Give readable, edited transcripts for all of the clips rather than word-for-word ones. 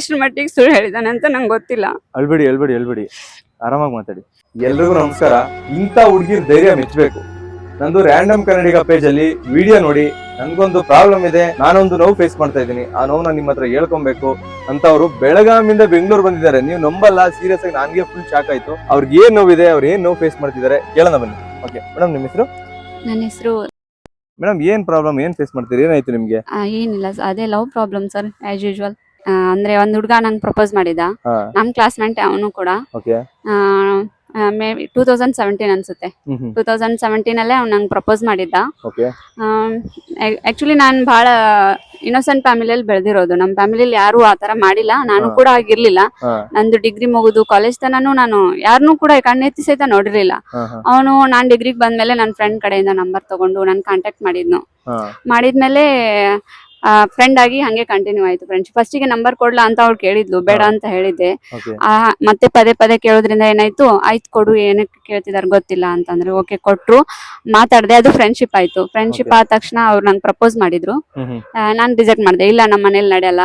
ಇಷ್ಟ್ರ ಮಟ್ಟಿಗೆ ಸುಳ್ಳು ಹೇಳಿದಾನೆ ಅಂತ ನಂಗೆ ಗೊತ್ತಿಲ್ಲ. ಅಳ್ಬೇಡಿ ಆರಾಮಾಗಿ ಮಾತಾಡಿ. ಎಲ್ರಿಗೂ ನಮಸ್ಕಾರ. ಇಂಥ ಹುಡುಗಿರ್ ಧೈರ್ಯ ಮೆಚ್ಚಬೇಕು. ನಂದು ರ್ಯಾಂಡಮ್ ಕನ್ನಡಿಗ ಪೇಜ್ ಅಲ್ಲಿ ವಿಡಿಯೋ ನೋಡಿ ನನ್ಗೊಂದು ಪ್ರಾಬ್ಲಮ್ ಇದೆ, ನಾನೊಂದು ನೋವು ಫೇಸ್ ಮಾಡ್ತಾ ಇದ್ದೀನಿ, ಆ ನೋವು ನಿಮ್ಮ ಹತ್ರ ಹೇಳ್ಕೊಬೇಕು ಅಂತ ಅವರು ಬೆಳಗಾವಿಯಿಂದ ಬೆಂಗಳೂರು ಬಂದಿದ್ದಾರೆ. ನೀವು ನಂಬಲ್ಲ, ಸೀರಿಯಸ್ ಆಗಿ ನನ್ಗೆ ಫುಲ್ ಶಾಕ್ ಆಯ್ತು. ಅವ್ರಿಗೆ ಏನ್ ನೋವಿದೆ, ಅವ್ರು ಏನ್ ನೋವು ಫೇಸ್ ಮಾಡ್ತಿದ್ದಾರೆ ಕೇಳೋಣ ಬನ್ನಿ. ಓಕೆ ಮೇಡಮ್, ನಿಮ್ಮ ಹೆಸರು? ನನ್ನ ಹೆಸರು ಮೇಡಮ್, ಏನ್ ಪ್ರಾಬ್ಲಮ್, ಏನ್ ಫೇಸ್ ಮಾಡ್ತೀರಿ, ಏನಾಯ್ತು ನಿಮ್ಗೆ? ಏನಿಲ್ಲ, ಅದೇ love problem sir, as usual. ಅಂದ್ರೆ ಒಂದ್ ಹುಡ್ಗ ನಂಗೆ ಪ್ರಪೋಸ್ ಮಾಡಿದ, ನಮ್ ಕ್ಲಾಸ್ಮೇಟ್ ಅವನು ಕೂಡ. ಓಕೆ. ಮೇ ಬಿ 2017 ಅನ್ಸುತ್ತೆ. 2017 ಅಲ್ಲೇ ಅವ್ನು ನಂಗೆ ಪ್ರಪೋಸ್ ಮಾಡಿದ್ದ. ಓಕೆ. ಆಕ್ಚುಲಿ ನಾನು ಬಹಳ ಇನ್ನೋಸೆಂಟ್ ಫ್ಯಾಮಿಲಿಯಲ್ಲಿ ಬೆಳೆದಿರೋದು. ನಮ್ಮ ಫ್ಯಾಮಿಲಿಯಲ್ಲಿ ಯಾರು ಆತರ ಮಾಡಿಲ್ಲ, ನಾನು ಕೂಡ ಆಗಿರ್ಲಿಲ್ಲ. ನಂದು ಡಿಗ್ರಿ ಮುಗಿದು ಕಾಲೇಜ್ ತನೂ ನಾನು ಯಾರನ್ನೂ ಕೂಡ ಕಣ್ಣೆತ್ತಿ ಸಹಿತ ನೋಡಿರ್ಲಿಲ್ಲ. ಅವನು ನಾನ್ ಡಿಗ್ರಿಗೆ ಬಂದ್ಮೇಲೆ ನನ್ನ ಫ್ರೆಂಡ್ ಕಡೆಯಿಂದ ನಂಬರ್ ತಗೊಂಡು ನನ್ ಕಾಂಟ್ಯಾಕ್ಟ್ ಮಾಡಿದ್ಮೇಲೆ ಫ್ರೆಂಡ್ ಆಗಿ ಹಂಗೆ ಕಂಟಿನ್ಯೂ ಆಯ್ತು ಫ್ರೆಂಡ್ಶಿಪ್. ಫಸ್ಟಿಗೆ ನಂಬರ್ ಕೊಡ್ಲಾ ಅಂತ ಅವ್ಳು ಕೇಳಿದ್ಲು, ಬೇಡ ಅಂತ ಹೇಳಿದ್ದೆ. ಮತ್ತೆ ಪದೇ ಕೇಳೋದ್ರಿಂದ ಏನಾಯ್ತು, ಆಯ್ತು ಕೊಡು, ಏನಕ್ಕೆ ಕೇಳ್ತಿದಾರ ಗೊತ್ತಿಲ್ಲ ಅಂತಂದ್ರೆ ಓಕೆ ಕೊಟ್ರು, ಮಾತಾಡ್ದೆ, ಅದು ಫ್ರೆಂಡ್ಶಿಪ್ ಆಯ್ತು. ಫ್ರೆಂಡ್ಶಿಪ್ ಆದ ತಕ್ಷಣ ಅವ್ರು ನಂಗೆ ಪ್ರಪೋಸ್ ಮಾಡಿದ್ರು. ನಾನ್ ರಿಜೆಕ್ಟ್ ಮಾಡ್ದೆ, ಇಲ್ಲ ನಮ್ಮ ಮನೇಲಿ ನಡೆಯಲ್ಲ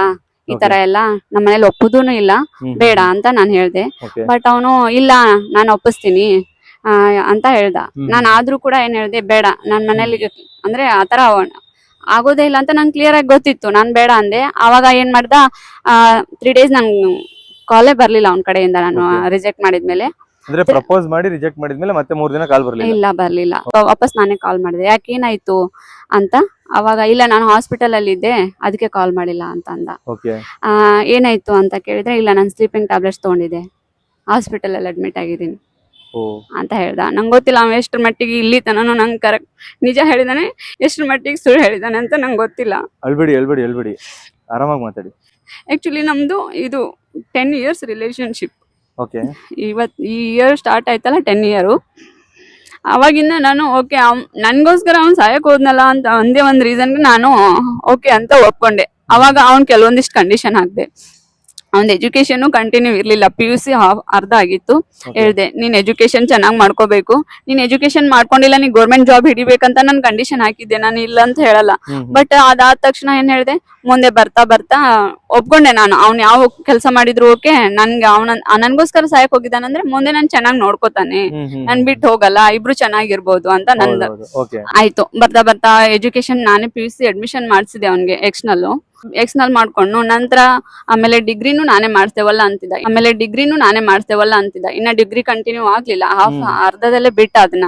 ಈ ತರ ಎಲ್ಲ, ನಮ್ಮ ಮನೇಲಿ ಒಪ್ಪುದೂನು ಇಲ್ಲ, ಬೇಡ ಅಂತ ನಾನು ಹೇಳ್ದೆ. ಬಟ್ ಅವನು ಇಲ್ಲ ನಾನು ಒಪ್ಪಿಸ್ತೀನಿ ಅಂತ ಹೇಳ್ದ. ನಾನು ಆದ್ರೂ ಕೂಡ ಏನ್ ಹೇಳ್ದೆ, ಬೇಡ ನನ್ ಮನೇಲಿ ಅಂದ್ರೆ ಆತರ ಆಗೋದೇ ಇಲ್ಲ ಅಂತ ನಂಗೆ ಕ್ಲಿಯರ್ ಆಗಿ ಗೊತ್ತಿತ್ತು, ನಾನ್ ಬೇಡ ಅಂದೆ. ಅವಾಗ ಏನ್ ಮಾಡ್ದ, 3 days ನನ್ ಕಾಲೇ ಬರ್ಲಿಲ್ಲ ಅವ್ನ ಕಡೆಯಿಂದ, ನಾನು ರಿಜೆಕ್ಟ್ ಮಾಡಿದ್ಮೇಲೆ. ಅಂದ್ರೆ ಪ್ರಪೋಸ್ ಮಾಡಿ ರಿಜೆಕ್ಟ್ ಮಾಡಿದ್ಮೇಲೆ ಮತ್ತೆ 3 ದಿನ ಕಾಲ್ ಬರ್ಲಿಲ್ಲ? ಇಲ್ಲ, ಬರ್ಲಿಲ್ಲ. ವಾಪಸ್ ನಾನೇ ಕಾಲ್ ಮಾಡಿದೆ, ಯಾಕೆ ಏನಾಯ್ತು ಅಂತ. ಅವಾಗ ಇಲ್ಲ ನಾನು ಹಾಸ್ಪಿಟಲ್ ಅಲ್ಲಿ ಇದ್ದೆ, ಅದಕ್ಕೆ ಕಾಲ್ ಮಾಡಿಲ್ಲ ಅಂತ ಅಂದ. ಏನಾಯ್ತು ಅಂತ ಕೇಳಿದ್ರೆ, ಇಲ್ಲ ನಾನು ಸ್ಲೀಪಿಂಗ್ ಟ್ಯಾಬ್ಲೆಟ್ಸ್ ತಗೊಂಡಿದ್ದೆ, ಹಾಸ್ಪಿಟಲ್ ಅಲ್ಲಿ ಅಡ್ಮಿಟ್ ಆಗಿದ್ದೀನಿ ಅಂತ ಹೇಳ್ದ. ನಂಗೆ ಗೊತ್ತಿಲ್ಲ ಅವ ಎಷ್ಟ್ರ ಮಟ್ಟಿಗೆ ಇಲ್ಲಿ ತನನು ನಂಗೆ ಕರೆಕ್ಟ್ ನಿಜ ಹೇಳಿದಾನೆ, ಎಷ್ಟ್ರ ಮಟ್ಟಿಗೆ ಸುಳ್ಳು ಹೇಳಿದಾನೆ ಅಂತ ನಂಗೆ ಗೊತ್ತಿಲ್ಲ. ಅಳ್ಬೇಡಿ ಆರಾಮಾಗಿ ಮಾತಾಡಿ. ಆಕ್ಚುಲಿ ನಮ್ದು ಇದು 10 years ರಿಲೇಶನ್ಶಿಪ್. ಓಕೆ. ಈ ಇಯರ್ ಸ್ಟಾರ್ಟ್ ಆಯ್ತಲ್ಲ 10 year. ಅವಾಗಿಂದ ನಾನು ಓಕೆ, ನನ್ಗೋಸ್ಕರ ಅವ್ನು ಸಾಯಕ್ ಹೋದ್ನಲ್ಲ ಅಂತ ಒಂದೇ ಒಂದ್ ರೀಸನ್ಗೆ ನಾನು ಓಕೆ ಅಂತ ಒಪ್ಕೊಂಡೆ. ಅವಾಗ ಅವ್ನ್ ಕೆಲವೊಂದಿಷ್ಟು ಕಂಡೀಷನ್ ಹಾಕ್ದೆ. ಅವ್ನ ಎಜುಕೇಶನ್ ಕಂಟಿನ್ಯೂ ಇರ್ಲಿಲ್ಲ, PUC ಅರ್ಧ ಆಗಿತ್ತು. ಹೇಳ್ದೆ, ನೀನ್ ಎಜುಕೇಶನ್ ಚೆನ್ನಾಗಿ ಮಾಡ್ಕೋಬೇಕು, ನೀನ್ ಎಜುಕೇಶನ್ ಮಾಡ್ಕೊಂಡಿಲ್ಲ, ನೀನ್ ಗೌರ್ಮೆಂಟ್ ಜಾಬ್ ಹಿಡಿಬೇಕಂತ ನಾನು ಕಂಡೀಷನ್ ಹಾಕಿದ್ದೆ, ನಾನು ಇಲ್ಲ ಅಂತ ಹೇಳಲ್ಲ. ಬಟ್ ಅದಾದ ತಕ್ಷಣ ಏನ್ ಹೇಳ್ದೆ, ಮುಂದೆ ಬರ್ತಾ ಒಪ್ಕೊಂಡೆ ನಾನು. ಅವ್ನ್ ಯಾವ ಕೆಲಸ ಮಾಡಿದ್ರು ಓಕೆ, ನನ್ಗೆ ನನ್ಗೋಸ್ಕರ ಸಾಯಕ್ ಹೋಗಿದ್ದಾನಂದ್ರೆ ಮುಂದೆ ನಾನ್ ಚೆನ್ನಾಗಿ ನೋಡ್ಕೋತಾನೆ, ನನ್ ಬಿಟ್ಟು ಹೋಗಲ್ಲ, ಇಬ್ರು ಚೆನ್ನಾಗಿರ್ಬೋದು ಅಂತ ನಂದು. ಆಯ್ತು, ಬರ್ತಾ ಎಜುಕೇಶನ್ ನಾನೇ PUC ಅಡ್ಮಿಷನ್ ಮಾಡ್ಸಿದೆ ಅವ್ನಿಗೆ ಎಕ್ಸ್ನಲ್ ಮಾಡ್ಕೊಂಡು. ನಂತರ ಆಮೇಲೆ ಡಿಗ್ರಿನೂ ನಾನೇ ಮಾಡ್ತೇವಲ್ಲ ಅಂತಿದ್ದ, ಇನ್ನ ಡಿಗ್ರಿ ಕಂಟಿನ್ಯೂ ಆಗ್ಲಿಲ್ಲ, ಅರ್ಧದಲ್ಲೇ ಬಿಟ್ಟ ಅದನ್ನ.